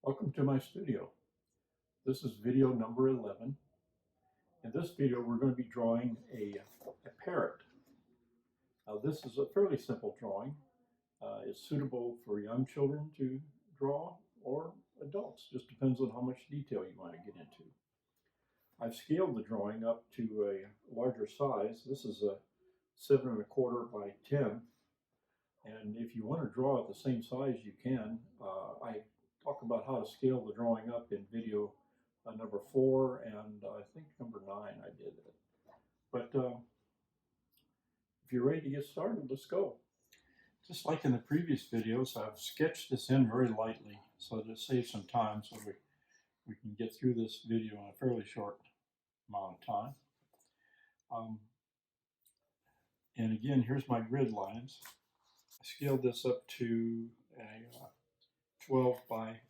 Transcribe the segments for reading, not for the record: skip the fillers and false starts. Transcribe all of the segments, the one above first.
Welcome to my studio. This is video number 11. In this video, we're going to be drawing a parrot. Now, this is a fairly simple drawing. It's suitable for young children to draw or adults. Just depends on how much detail you want to get into. I've scaled the drawing up to a larger size. This is a 7¼ by 10. And if you want to draw it the same size, you can. I talk about how to scale the drawing up in video number 4 and I think number 9 I did it. But if you're ready to get started, let's go. Just like in the previous videos, I've sketched this in very lightly so that it saves some time so we can get through this video in a fairly short amount of time. And again, here's my grid lines. I scaled this up to a 12 by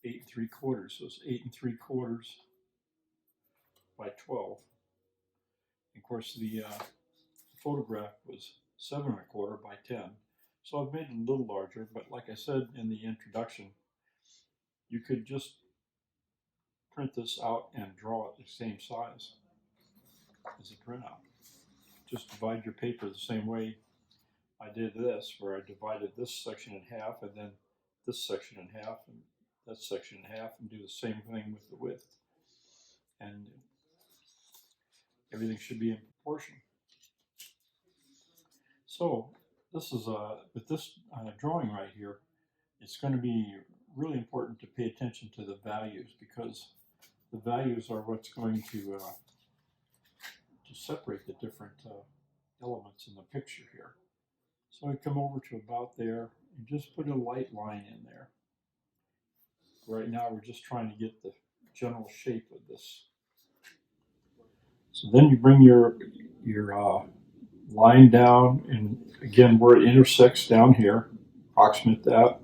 8¾ so it's 8¾ by 12. Of course, the photograph was 7¼ by 10, so I've made it a little larger. But like I said in the introduction, you could just print this out and draw it the same size as a printout. Just divide your paper the same way I did this, where I divided this section in half and then this section in half and that section in half, and do the same thing with the width. And everything should be in proportion. So this is with this drawing right here, it's going to be really important to pay attention to the values, because the values are what's going to separate the different elements in the picture here. So I come over to about there and just put a light line in there. Right now we're just trying to get the general shape of this. So then you bring your line down, and again where it intersects down here, approximate that.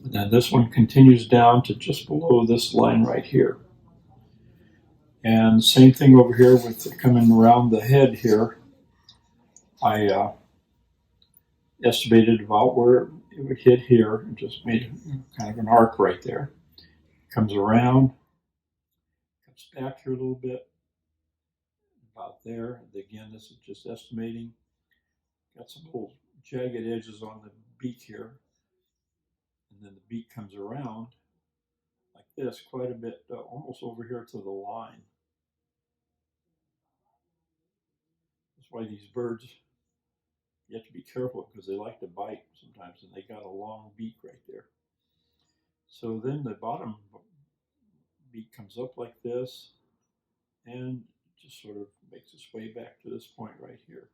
And then this one continues down to just below this line right here. And same thing over here with coming around the head here. I estimated about where it would hit here and just made kind of an arc right there. Comes around, comes back here a little bit, about there. Again, this is just estimating. Got some little jagged edges on the beak here. And then the beak comes around like this quite a bit, almost over here to the line. That's why these birds, you have to be careful, because they like to bite sometimes, and they got a long beak right there. So then the bottom beak comes up like this and just sort of makes its way back to this point right here.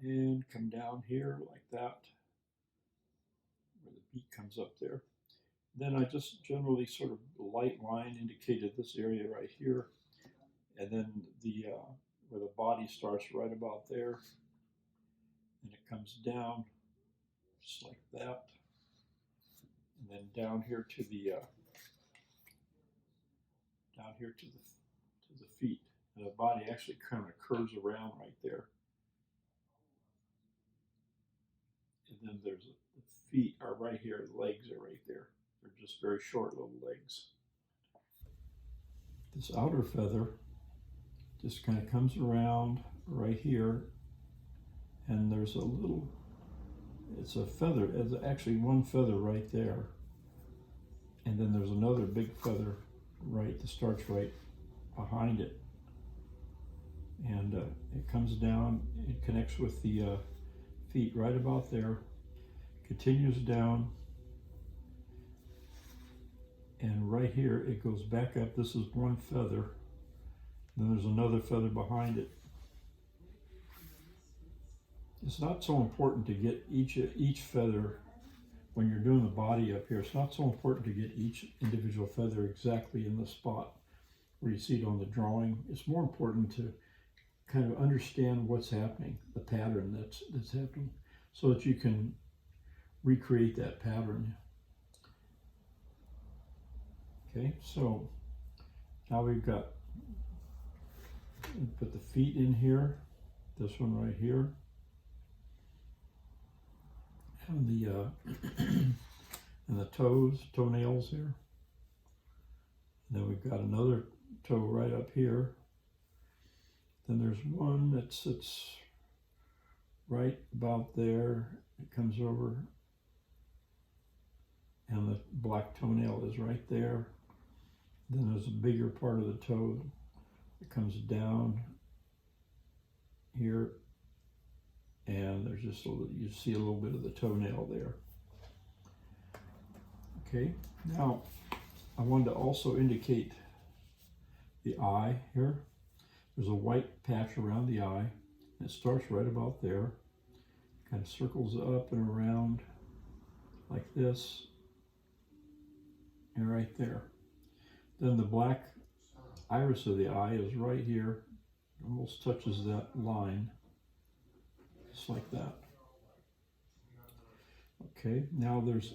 And come down here like that, where the beak comes up there. Then I just generally sort of light line indicated this area right here, and then the where the body starts right about there, and it comes down just like that, and then down here to the feet. And the body actually kind of curves around right there, and then there's the feet are right here. The legs are right there. They're just very short little legs. This outer feather just kind of comes around right here, and there's a little, it's a feather, it's actually one feather right there, and then there's another big feather right that starts right behind it, and it comes down, it connects with the feet right about there, continues down, and right here it goes back up. This is one feather, then there's another feather behind it. It's not so important to get each feather when you're doing the body up here. It's not so important to get each individual feather exactly in the spot where you see it on the drawing. It's more important to kind of understand what's happening, the pattern that's happening, so that you can recreate that pattern. Okay, so now we've got, put the feet in here, this one right here. on the and the toenails here. Then we've got another toe right up here. Then there's one that sits right about there. It comes over, and the black toenail is right there. Then there's a bigger part of the toe that comes down here, and there's just a little, you see a little bit of the toenail there. Okay, now I wanted to also indicate the eye here. There's a white patch around the eye. It starts right about there, kind of circles up and around like this, and right there. Then the black iris of the eye is right here, almost touches that line, just like that. Okay, now there's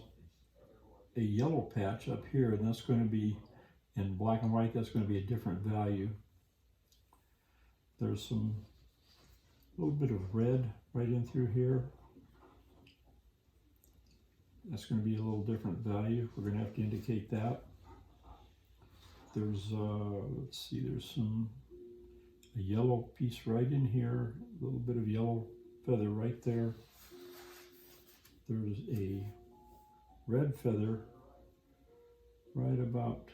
a yellow patch up here, and that's going to be in black and white. That's going to be a different value. There's some little bit of red right in through here. That's going to be a little different value. We're going to have to indicate that. There's let's see, there's a yellow piece right in here, a little bit of yellow feather right there. There's a red feather right about,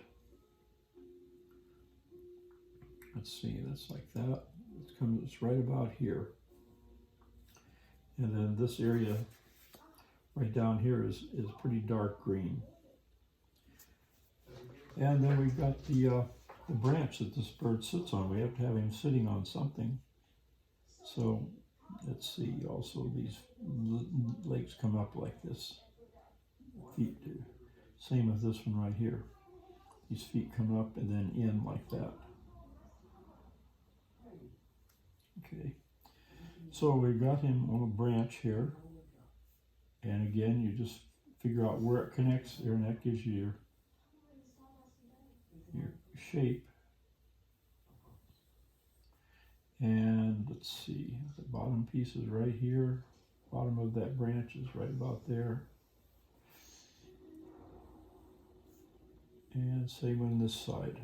let's see, that's like that. It's right about here. And then this area right down here is pretty dark green. And then we've got the branch that this bird sits on. We have to have him sitting on something. So let's see, also these legs come up like this. Feet do. Same with this one right here. These feet come up and then in like that. Okay, so we've got him on a branch here. And again, you just figure out where it connects there, and that gives you your shape. And let's see, the bottom piece is right here. Bottom of that branch is right about there. And same on this side.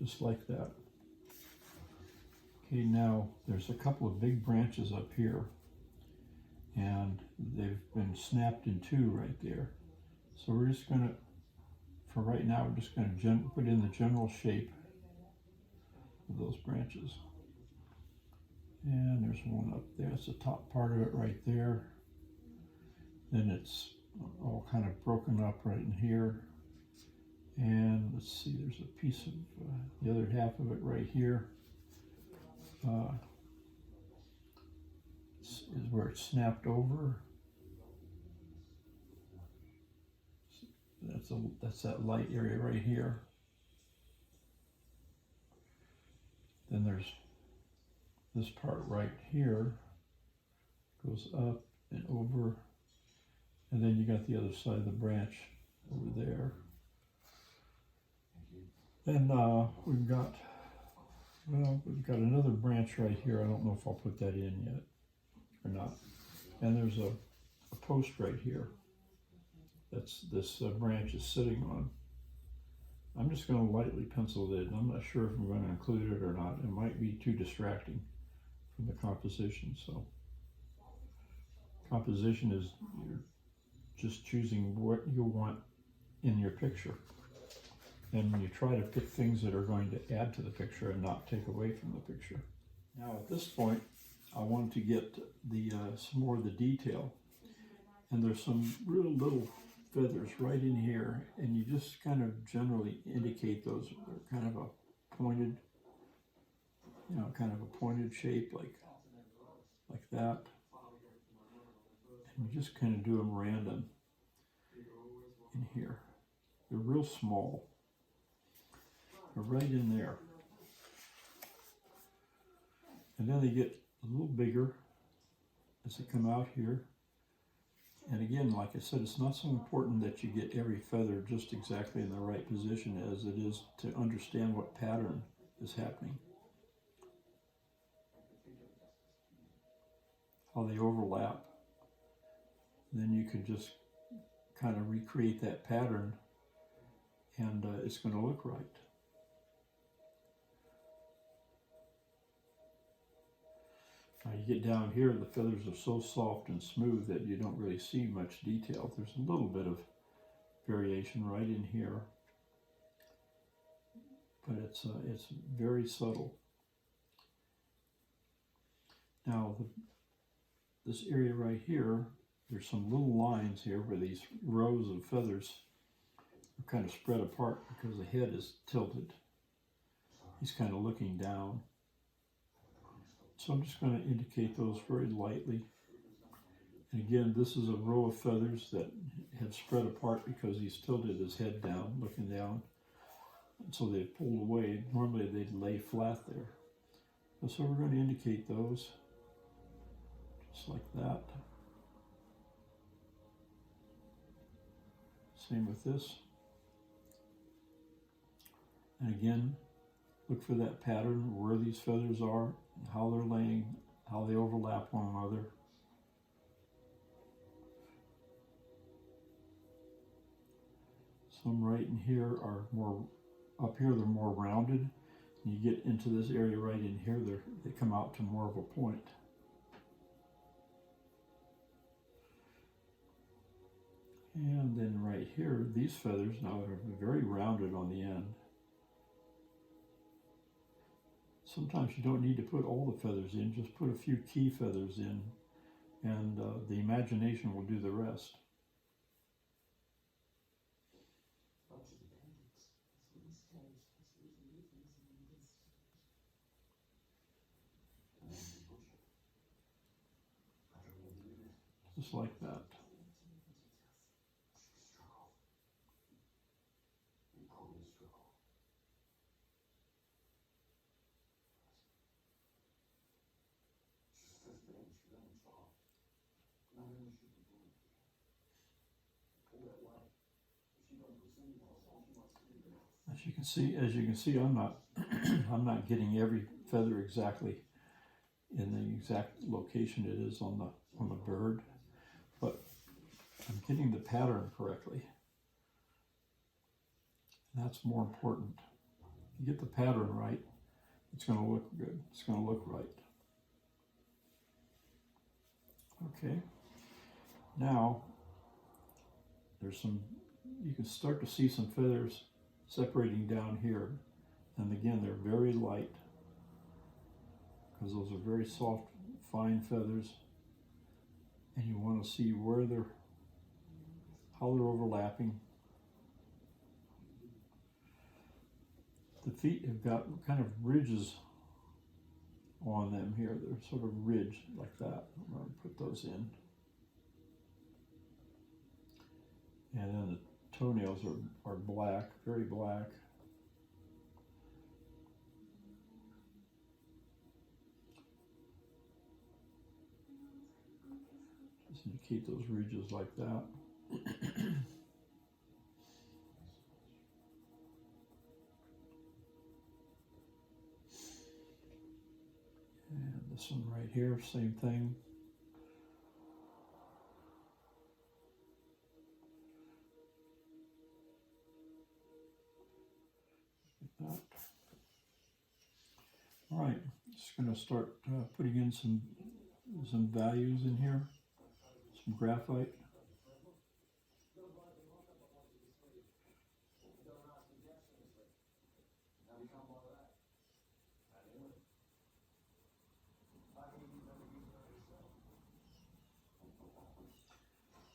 Just like that. Okay, now there's a couple of big branches up here, and they've been snapped in two right there. So we're just going to, for right now, we're just going to put in the general shape of those branches. And there's one up there. It's the top part of it right there. Then it's all kind of broken up right in here. And let's see, there's a piece of the other half of it right here. Is where it's snapped over. That's that light area right here. Then there's this part right here, goes up and over, and then you got the other side of the branch over there. And we've got another branch right here. I don't know if I'll put that in yet or not. And there's a post right here that's this branch is sitting on. I'm just going to lightly pencil it in. I'm not sure if I'm going to include it or not. It might be too distracting from the composition. So composition is you're just choosing what you want in your picture. And you try to pick things that are going to add to the picture and not take away from the picture. Now at this point, I want to get the some more of the detail. And there's some real little feathers right in here, and you just kind of generally indicate those. They're kind of a pointed, kind of a pointed shape like that. And you just kind of do them random in here. They're real small. They're right in there. And then they get a little bigger as they come out here. And again, like I said, it's not so important that you get every feather just exactly in the right position as it is to understand what pattern is happening. how they overlap. Then you can just kind of recreate that pattern, and it's going to look right. Now you get down here, the feathers are so soft and smooth that you don't really see much detail. There's a little bit of variation right in here, but it's very subtle. Now this area right here, there's some little lines here where these rows of feathers are kind of spread apart because the head is tilted. He's kind of looking down. So I'm just going to indicate those very lightly. And again, this is a row of feathers that have spread apart because he's tilted his head down, looking down. And so they pulled away. Normally they'd lay flat there. So we're going to indicate those just like that. Same with this. And again, look for that pattern where these feathers are, how they're laying, how they overlap one another. Some right in here are more, up here they're more rounded. And you get into this area right in here, they come out to more of a point. And then right here, these feathers now are very rounded on the end. Sometimes you don't need to put all the feathers in, just put a few key feathers in, and the imagination will do the rest. Just like that. As you can see, I'm not getting every feather exactly in the exact location it is on the bird, but I'm getting the pattern correctly. And that's more important. You get the pattern right, it's going to look good. It's going to look right. Okay. Now there's some. You can start to see some feathers separating down here, and again they're very light because those are very soft, fine feathers, and you want to see where how they're overlapping. The feet have got kind of ridges on them here. They're sort of ridged like that. I'm going to put those in, and then the toenails are black, very black. Just indicate those ridges like that. And this one right here, same thing. That. All right, just going to start putting in some values in here, some graphite.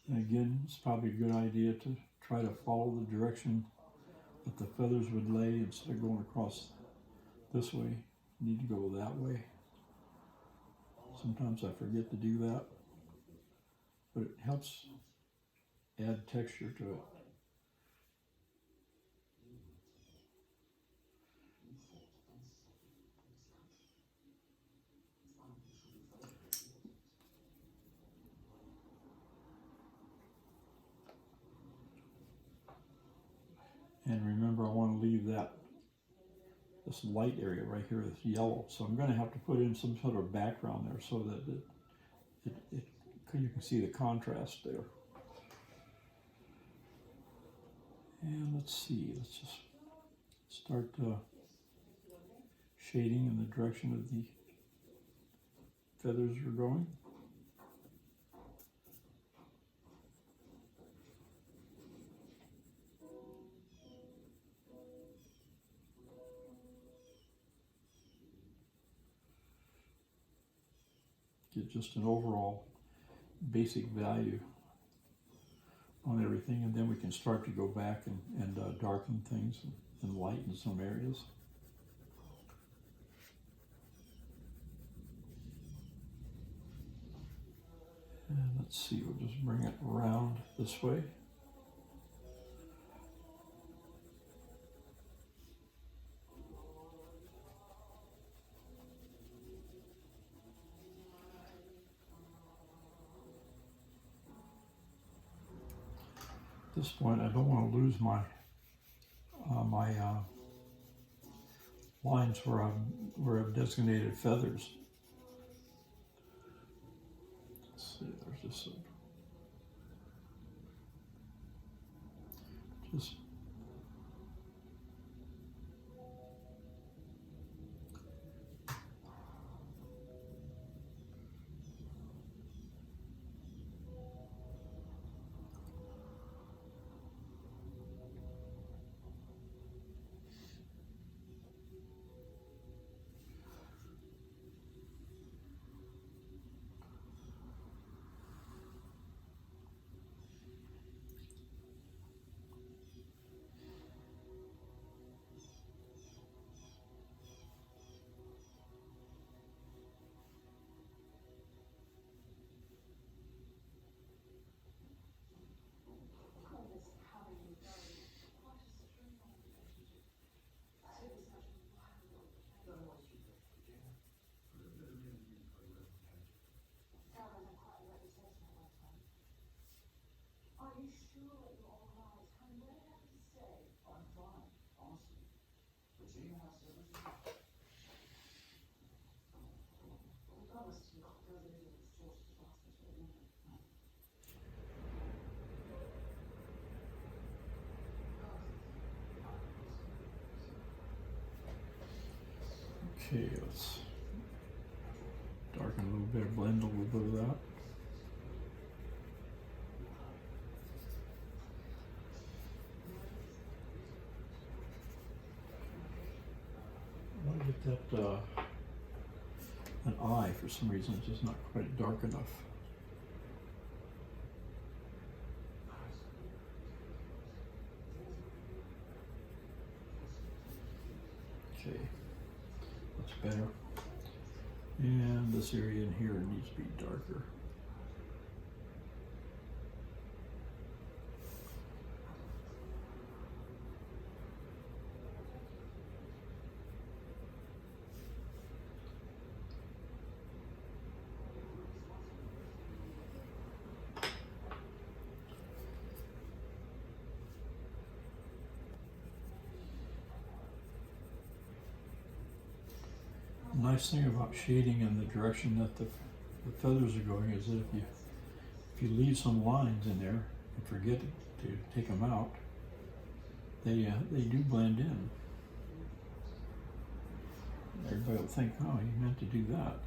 And again, it's probably a good idea to try to follow the direction that the feathers would lay instead of going across this way. You need to go that way. Sometimes I forget to do that, but it helps add texture to it. And remember, I want to leave this light area right here, this yellow. So I'm going to have to put in some sort of background there so that you can see the contrast there. And let's see, let's just start shading in the direction of the feathers are going. Get just an overall basic value on everything, and then we can start to go back and darken things and lighten some areas. And let's see, we'll just bring it around this way. At this point, I don't want to lose my lines where I've designated feathers. Let's see, there's just okay, let's darken a little bit, blend a little bit of that. I want to get that an eye for some reason, it's just not quite dark enough. Okay, that's better. And this area in here needs to be darker. The nice thing about shading in the direction that the feathers are going is that if you leave some lines in there and forget to take them out, they do blend in. Everybody will think, oh, you meant to do that.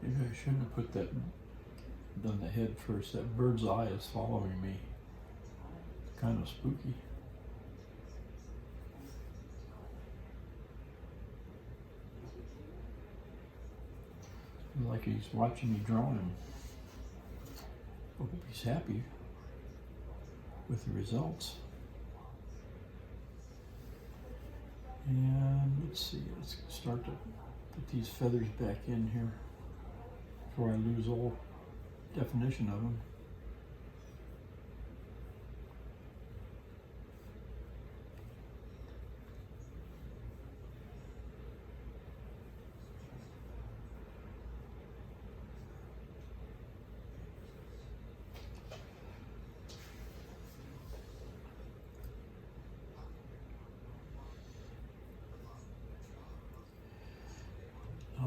Maybe I shouldn't have done the head first. That bird's eye is following me. It's kind of spooky. Like he's watching me draw him. I hope he's happy with the results. And let's see, let's start to put these feathers back in here before I lose all definition of them.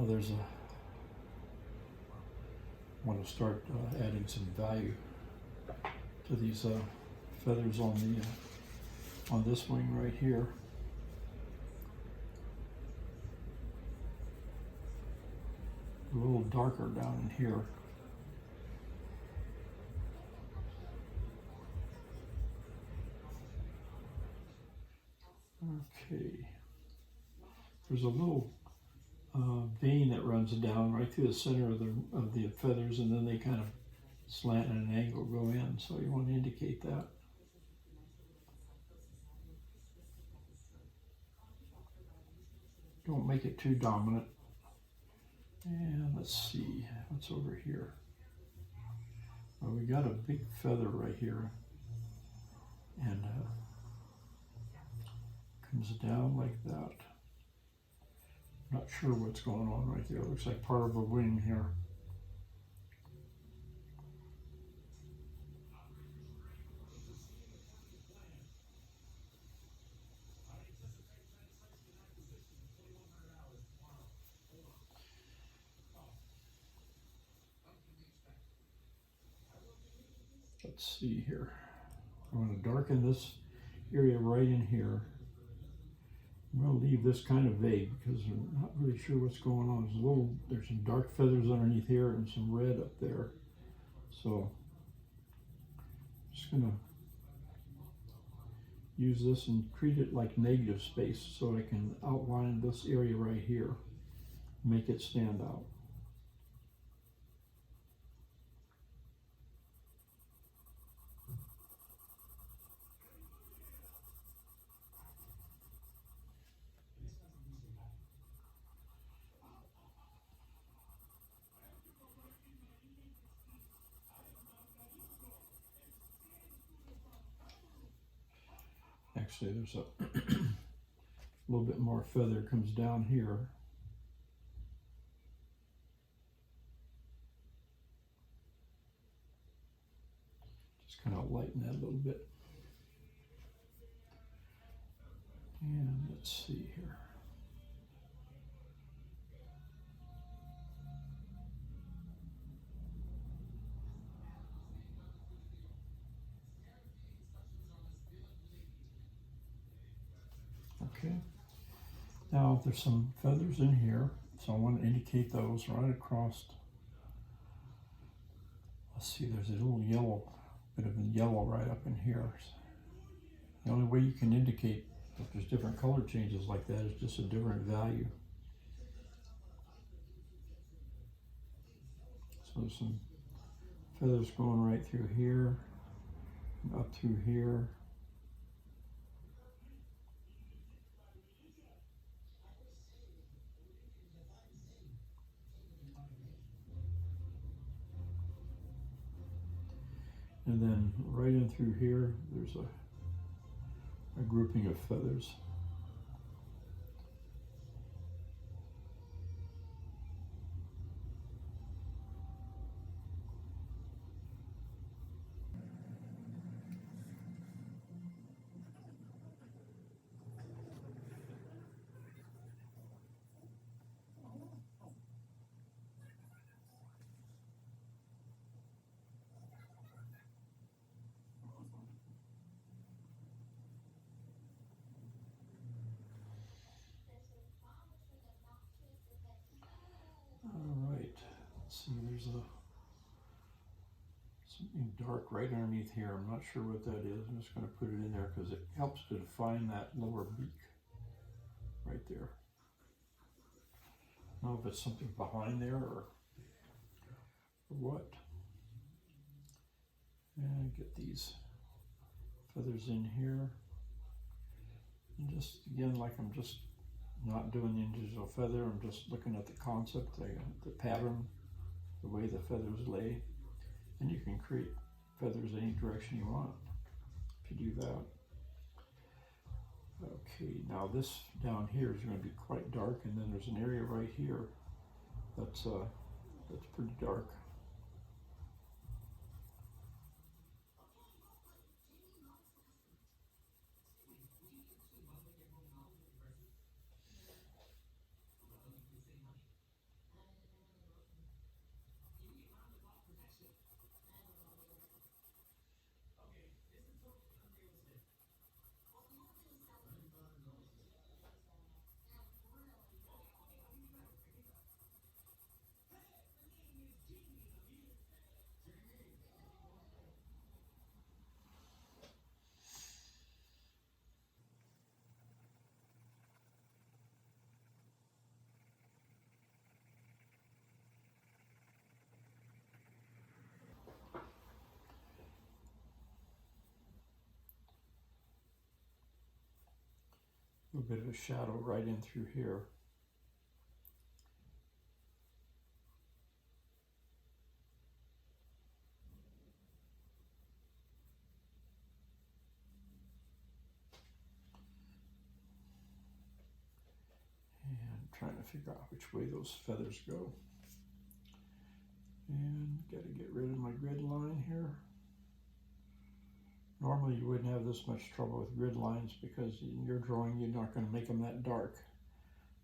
there's a want to start adding some value to these feathers on this wing right here. A little darker down in here. Okay. There's a little vein that runs down right through the center of the feathers, and then they kind of slant at an angle, go in. So you want to indicate that. Don't make it too dominant. And let's see what's over here. Well, we got a big feather right here, and comes down like that. Not sure what's going on right there. It looks like part of a wing here. Let's see here. I'm going to darken this area right in here. I'm going to leave this kind of vague because I'm not really sure what's going on. There's some dark feathers underneath here and some red up there. So I'm just going to use this and treat it like negative space so I can outline this area right here, make it stand out. Actually, there's a little bit more feather comes down here. Just kind of lighten that a little bit. And let's see here. Okay. Now there's some feathers in here, so I want to indicate those right across. Let's see, there's a little yellow, bit of a yellow right up in here. The only way you can indicate if there's different color changes like that is just a different value. So there's some feathers going right through here, and up through here. And then right in through here, there's a grouping of feathers. See, there's something dark right underneath here. I'm not sure what that is. I'm just going to put it in there because it helps to define that lower beak right there. I don't know if it's something behind there or what. And get these feathers in here. And just again, like I'm just not doing the individual feather, I'm just looking at the concept, the pattern, the way the feathers lay, and you can create feathers any direction you want if you do that. Okay, now this down here is going to be quite dark, and then there's an area right here that's pretty dark. A little bit of a shadow right in through here. And trying to figure out which way those feathers go. And got to get rid of my grid line here. Normally you wouldn't have this much trouble with grid lines because in your drawing you're not going to make them that dark.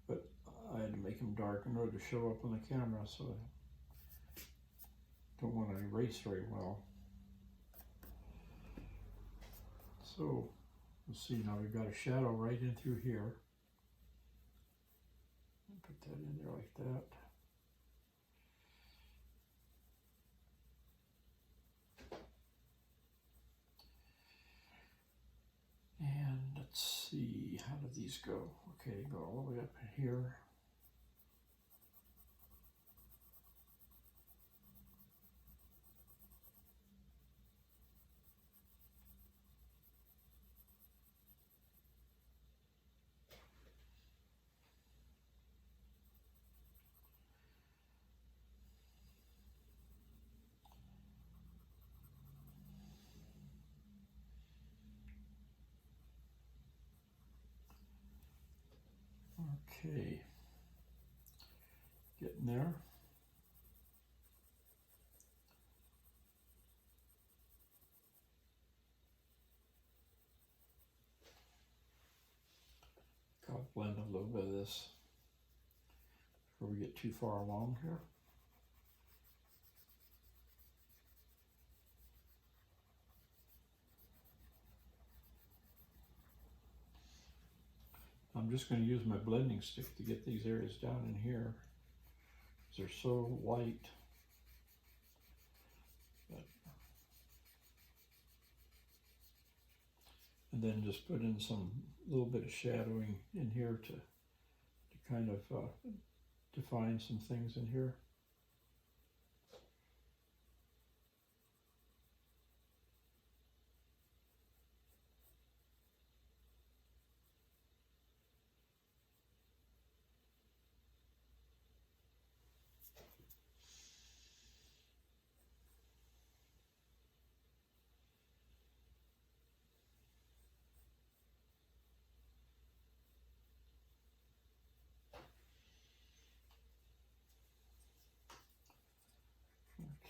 But I had to make them dark in order to show up on the camera, so I don't want to erase very well. So let's see, now we've got a shadow right in through here. Put that in there like that. And let's see, how do these go? Okay, go all the way up here. Okay, getting there. I'll blend a little bit of this before we get too far along here. I'm just going to use my blending stick to get these areas down in here because they're so light. And then just put in some little bit of shadowing in here to kind of define some things in here.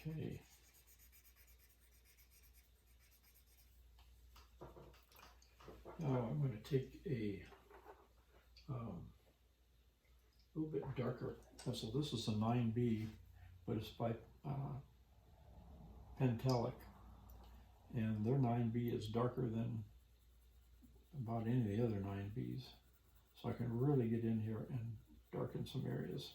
Okay. Now I'm going to take a little bit darker pencil. This is a 9B, but it's by Pentelic, and their 9B is darker than about any of the other 9Bs. So I can really get in here and darken some areas.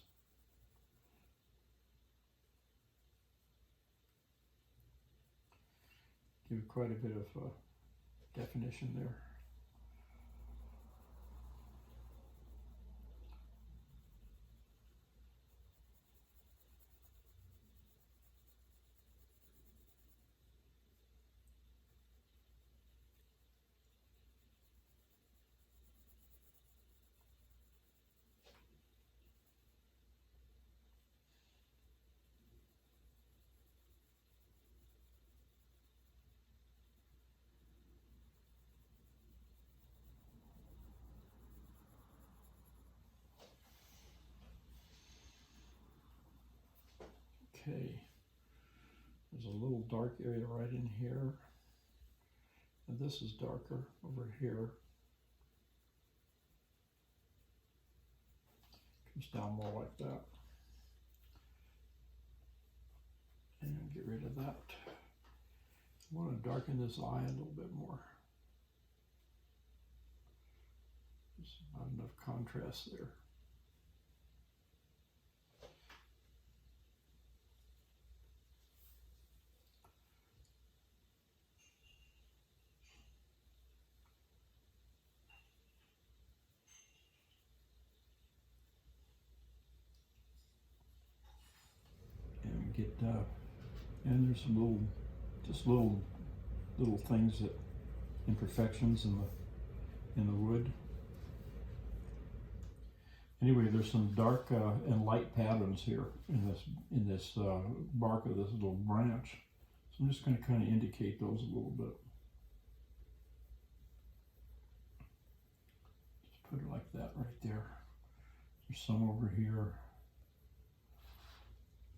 Give quite a bit of definition there. Okay, there's a little dark area right in here, and this is darker over here. Comes down more like that. And get rid of that. I want to darken this eye a little bit more. There's not enough contrast there. And there's some little things that imperfections in the wood. Anyway, there's some dark and light patterns here in this bark of this little branch. So I'm just going to kind of indicate those a little bit. Just put it like that right there. There's some over here.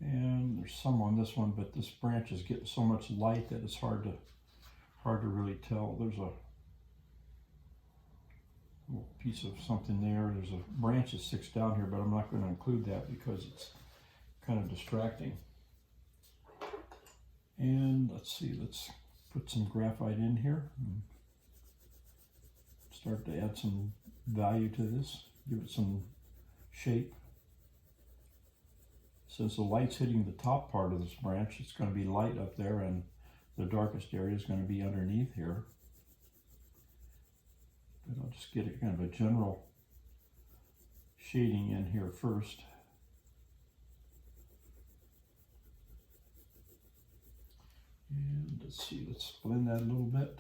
And there's some on this one, but this branch is getting so much light that it's hard to really tell. There's a little piece of something there. There's a branch that sticks down here, but I'm not going to include that because it's kind of distracting. And let's see, let's put some graphite in here and start to add some value to this, give it some shape. Since the light's hitting the top part of this branch, it's going to be light up there, and the darkest area is going to be underneath here. But I'll just get a kind of a general shading in here first. And let's see, let's blend that a little bit.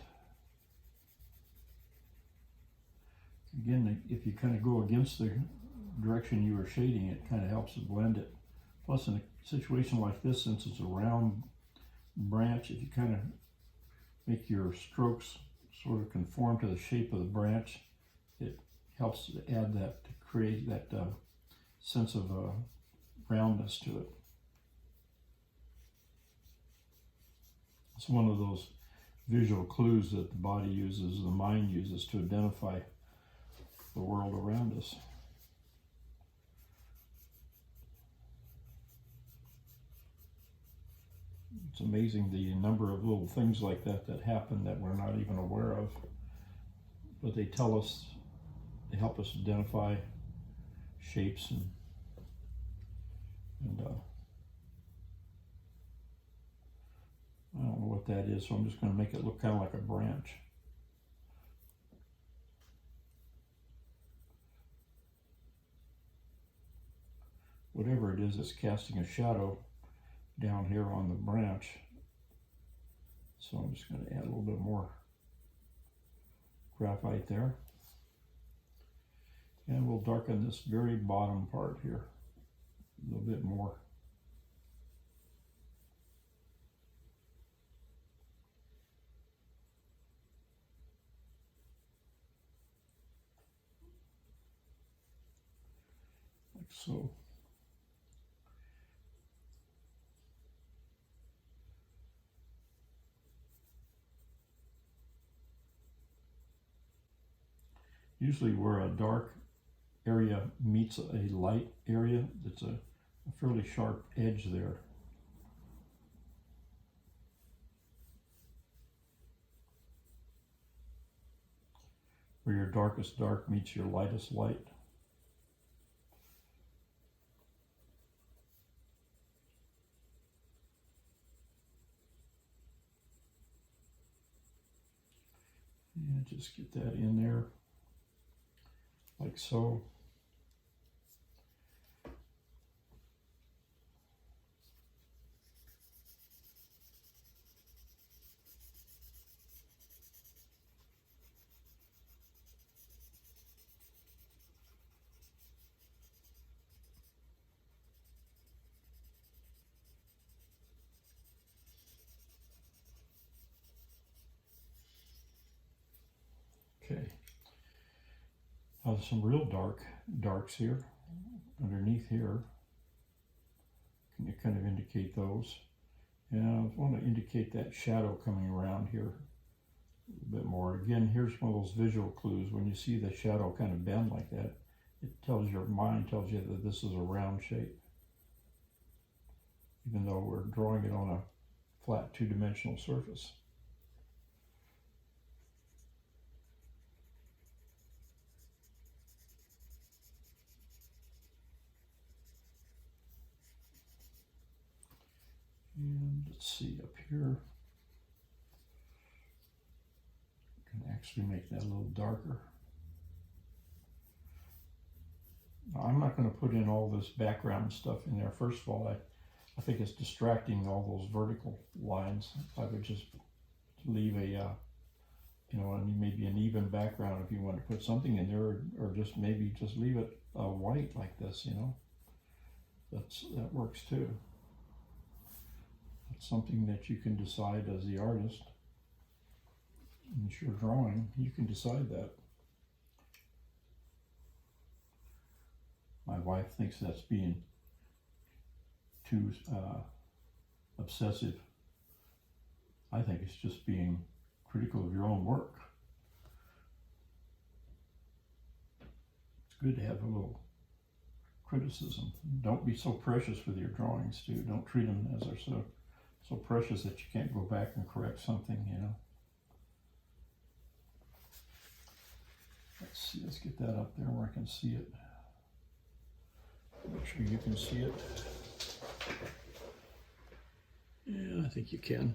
Again, if you kind of go against the direction you are shading, it kind of helps to blend it. Plus, in a situation like this, since it's a round branch, if you kind of make your strokes sort of conform to the shape of the branch, it helps to add that, to create that sense of roundness to it. It's one of those visual clues that the body uses, the mind uses to identify the world around us. It's amazing the number of little things like that that happen that we're not even aware of, but they tell us, they help us identify shapes and I don't know what that is, so I'm just going to make it look kind of like a branch. Whatever it is, it's casting a shadow down here on the branch. So I'm just going to add a little bit more graphite there. And we'll darken this very bottom part here a little bit more. Like so. Usually where a dark area meets a light area, it's a fairly sharp edge there. Where your darkest dark meets your lightest light. And just get that in there. Like so. Okay. Now there's some real darks here, underneath here. Can you kind of indicate those? And I want to indicate that shadow coming around here a bit more. Again, here's one of those visual clues. When you see the shadow kind of bend like that, it tells your mind, tells you that this is a round shape. Even though we're drawing it on a flat two-dimensional surface. And let's see up here. I can actually make that a little darker. Now, I'm not going to put in all this background stuff in there. First of all, I think it's distracting, all those vertical lines. I would just leave a you know, and maybe an even background if you want to put something in there, or just maybe just leave it white like this, you know. That works too. It's something that you can decide as the artist. It's your drawing, you can decide that. My wife thinks that's being too obsessive. I think it's just being critical of your own work. It's good to have a little criticism. Don't be so precious with your drawings too. Don't treat them as they're so precious that you can't go back and correct something, you know. Let's see, let's get that up there where I can see it. Make sure you can see it. Yeah, I think you can.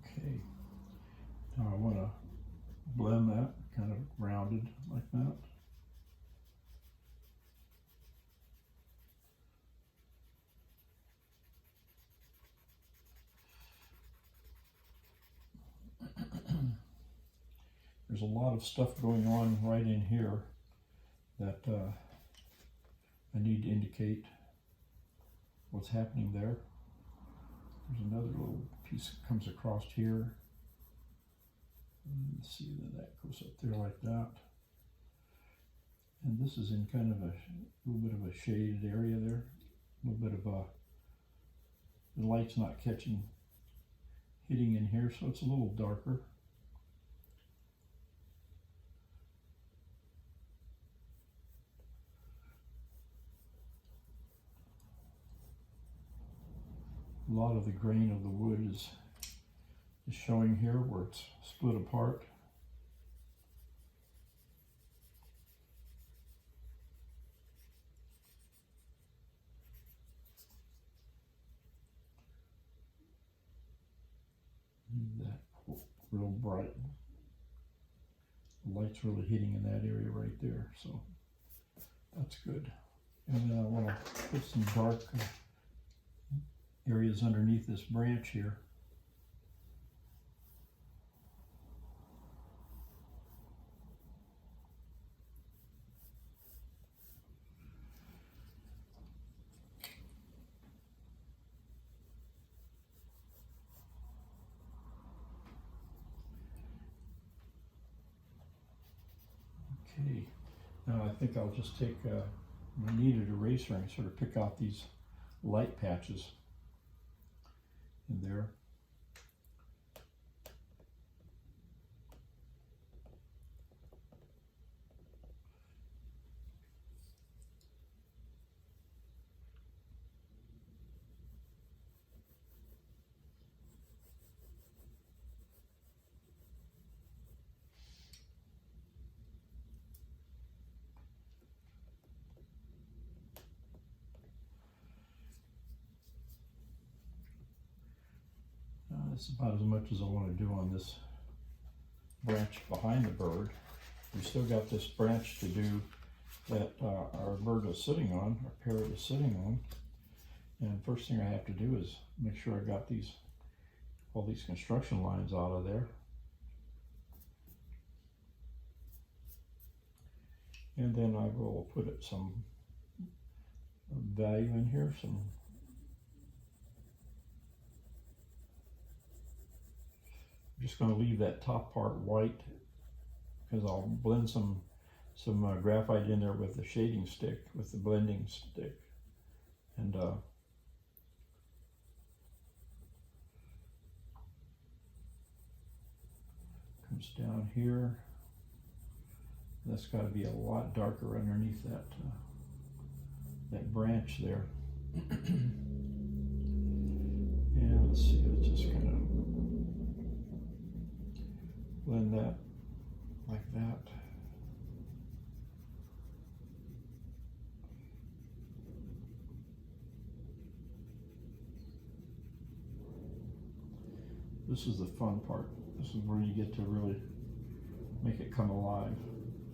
Okay, now I want to blend that kind of rounded like that. There's a lot of stuff going on right in here that I need to indicate what's happening there. There's another little piece that comes across here. Let's see, then that goes up there like that. And this is in kind of a little bit of a shaded area there. A little bit of the light's not hitting in here, so it's a little darker. A lot of the grain of the wood is showing here where it's split apart. That real bright. The light's really hitting in that area right there, so that's good. And then I want to put some dark areas underneath this branch here. Okay, now I think I'll just take my kneaded eraser and sort of pick out these light patches in there. That's about as much as I want to do on this branch behind the bird. We still got this branch to do that our bird is sitting on, our parrot is sitting on. And first thing I have to do is make sure I got all these construction lines out of there. And then I will put some value in here, I'm just going to leave that top part white because I'll blend some graphite in there with the shading stick, with the blending stick, and comes down here. That's got to be a lot darker underneath that that branch there. And let's see, let's just kind of blend that like that. This is the fun part. This is where you get to really make it come alive.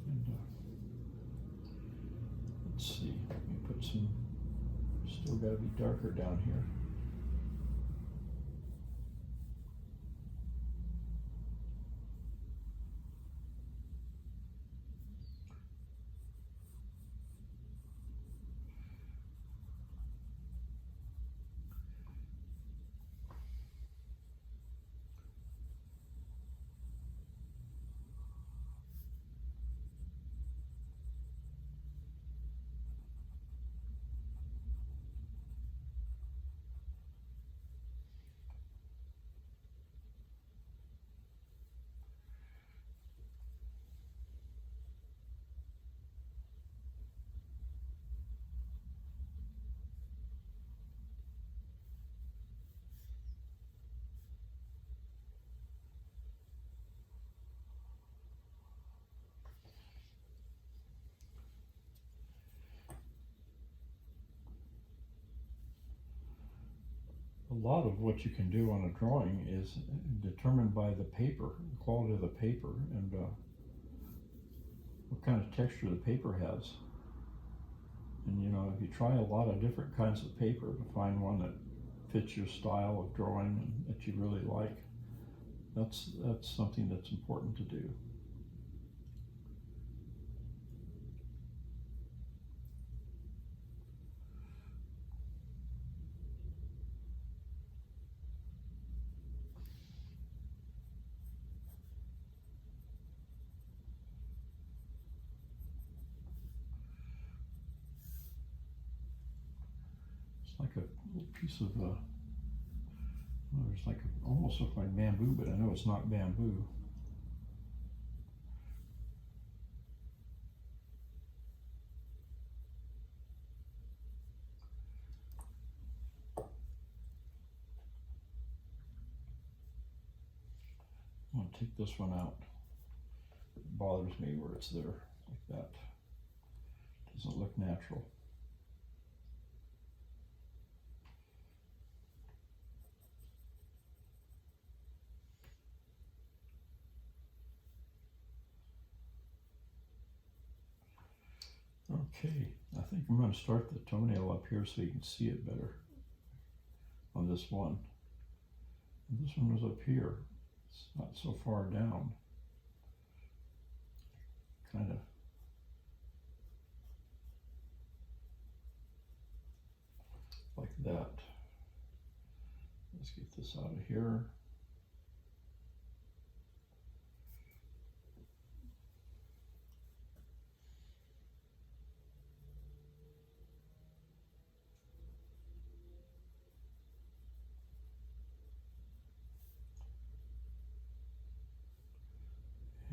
And let's see, let me put some, still got to be darker down here. A lot of what you can do on a drawing is determined by the paper, the quality of the paper, and what kind of texture the paper has. And you know, if you try a lot of different kinds of paper to find one that fits your style of drawing and that you really like, that's something that's important to do. Like a little piece of, well, there's like almost looks like bamboo, but I know it's not bamboo. I'm going to take this one out. It bothers me where it's there like that. Doesn't look natural. Okay, I think I'm going to start the toenail up here so you can see it better on this one. And this one was up here. It's not so far down. Kind of like that. Let's get this out of here.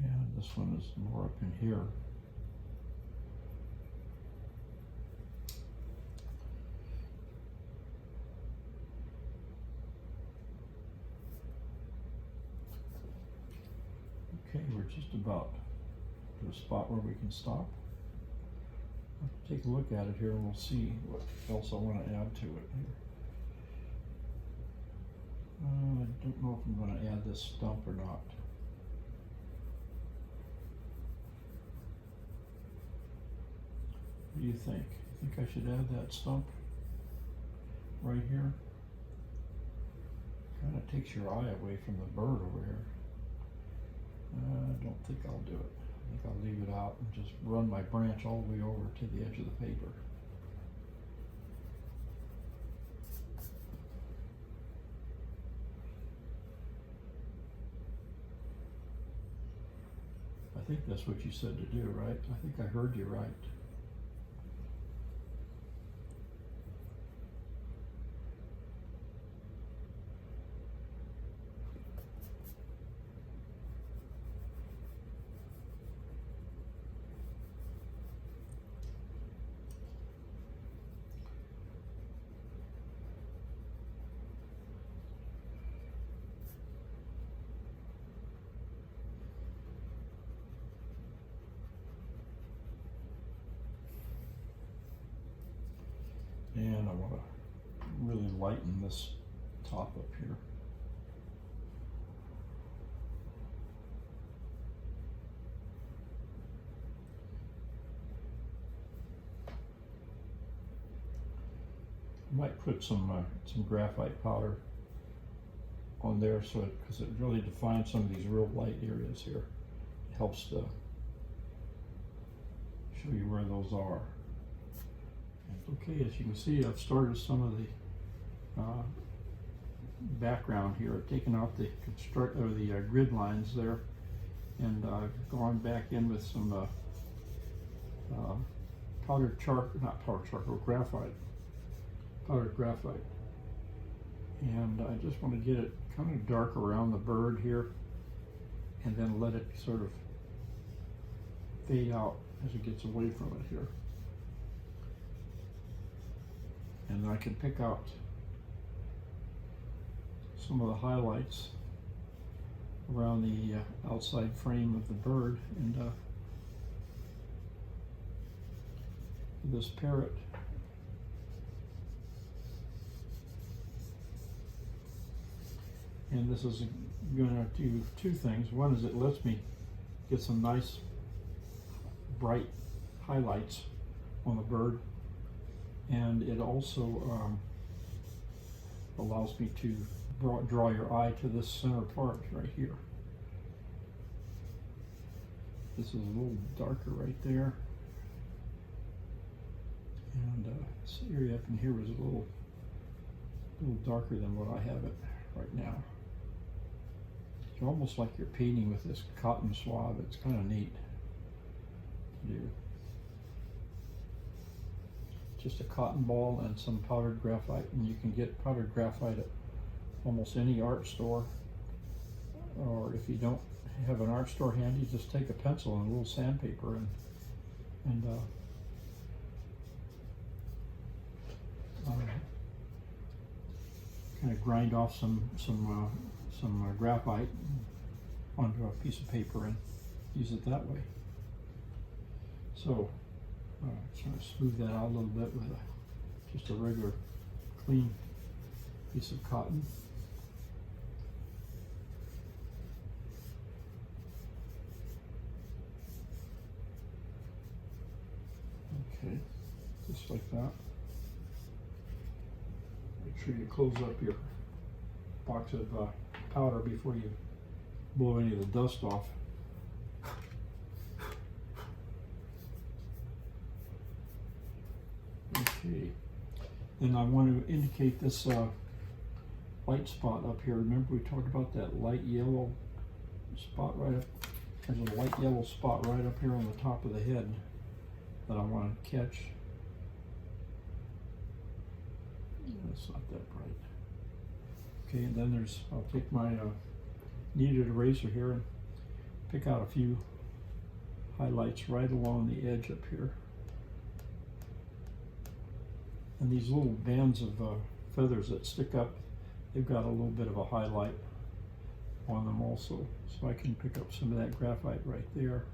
And this one is more up in here. Okay, we're just about to a spot where we can stop. I'll take a look at it here and we'll see what else I want to add to it here. I don't know if I'm going to add this stump or not. What do you think? You think I should add that stump right here? Kind of takes your eye away from the bird over here. I don't think I'll do it. I think I'll leave it out and just run my branch all the way over to the edge of the paper. I think that's what you said to do, right? I think I heard you right. And I want to really lighten this top up here. Might put some graphite powder on there, so because it really defines some of these real light areas here. It helps to show you where those are. Okay, as you can see, I've started some of the background here. I've taken out the grid lines there, and I've gone back in with some powdered graphite, and I just want to get it kind of dark around the bird here, and then let it sort of fade out as it gets away from it here. And I can pick out some of the highlights around the outside frame of the bird, and this parrot. And this is going to do two things. One is it lets me get some nice bright highlights on the bird, and it also allows me to draw your eye to this center part right here. This is a little darker right there, and this area up in here was a little darker than what I have it right now. It's almost like you're painting with this cotton swab. It's kind of neat to do. Just a cotton ball and some powdered graphite, and you can get powdered graphite at almost any art store, or if you don't have an art store handy, just take a pencil and a little sandpaper and kind of grind off some graphite onto a piece of paper and use it that way. So trying to smooth that out a little bit with just a regular clean piece of cotton. Okay, just like that. Make sure you close up your box of powder before you blow any of the dust off. Okay, then I want to indicate this light spot up here. Remember we talked about that light yellow spot right up? There's a light yellow spot right up here on the top of the head that I want to catch. It's not that bright. Okay, and then I'll take my kneaded eraser here and pick out a few highlights right along the edge up here. And these little bands of feathers that stick up, they've got a little bit of a highlight on them also. So I can pick up some of that graphite right there.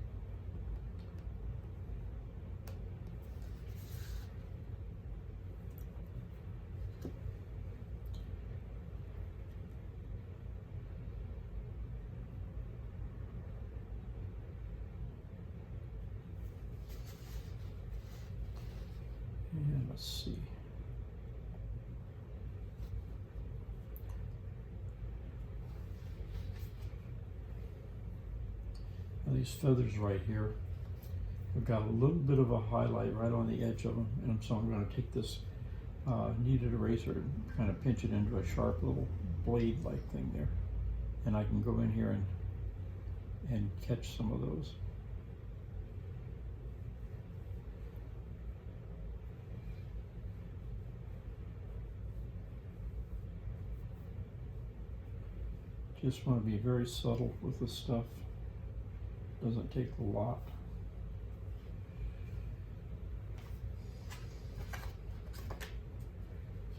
And let's see. Now these feathers right here, we've got a little bit of a highlight right on the edge of them, and so I'm going to take this kneaded eraser and kind of pinch it into a sharp little blade-like thing there, and I can go in here and catch some of those. Just want to be very subtle with this stuff. Doesn't take a lot.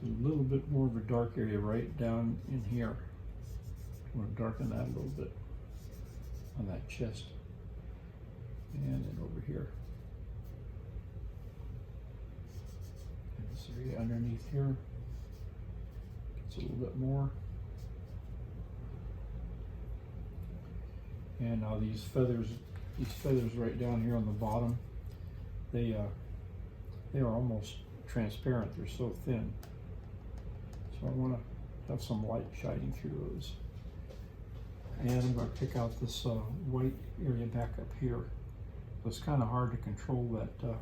So a little bit more of a dark area right down in here. I want to darken that a little bit on that chest. And then over here. In this area underneath here. It's a little bit more. And now these feathers right down here on the bottom, they are almost transparent. They're so thin. So I want to have some light shining through those. And I'm going to pick out this white area back up here. So it's kind of hard to control that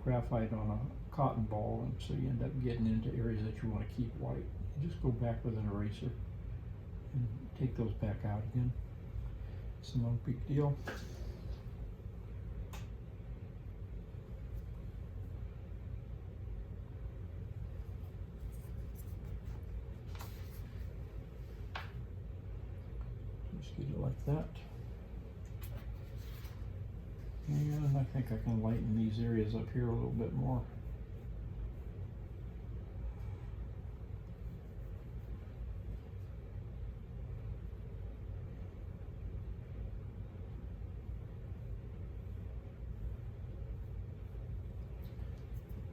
graphite on a cotton ball, and so you end up getting into areas that you want to keep white. You just go back with an eraser and take those back out again. It's no big deal. Just get it like that. And I think I can lighten these areas up here a little bit more.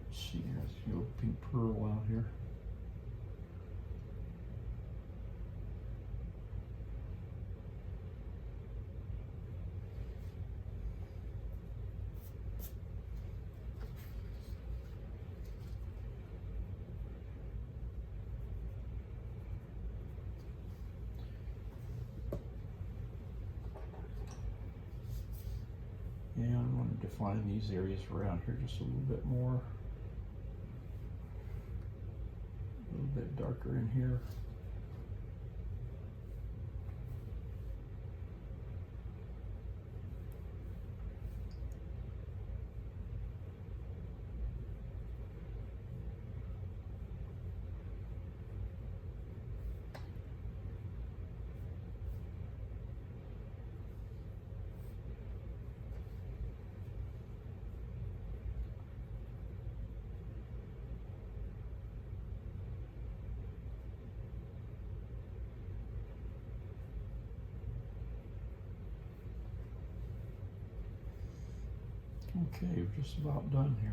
Let's see, here's the little pink pearl out here. And I'm going to define these areas around here just a little bit more. A little bit darker in here. Okay, we're just about done here.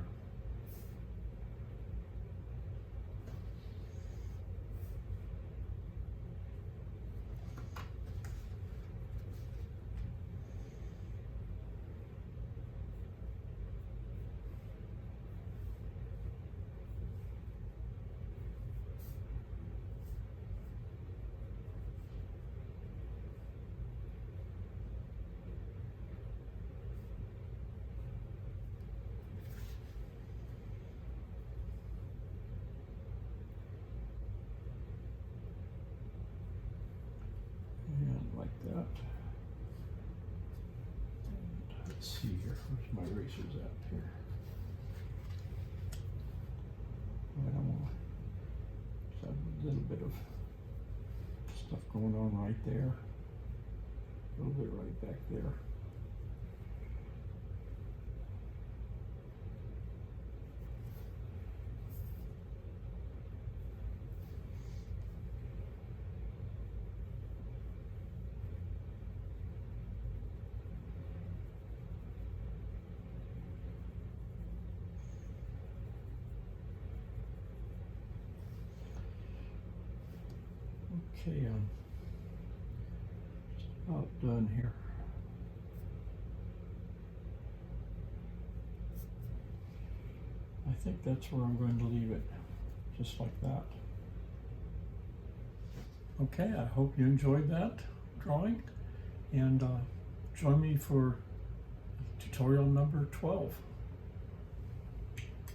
Like that. And let's see here, where's my erasers at here? I don't want to have a little bit of stuff going on right there, a little bit right back there. Okay, I'm just about done here. I think that's where I'm going to leave it, just like that. Okay, I hope you enjoyed that drawing, and join me for tutorial number 12.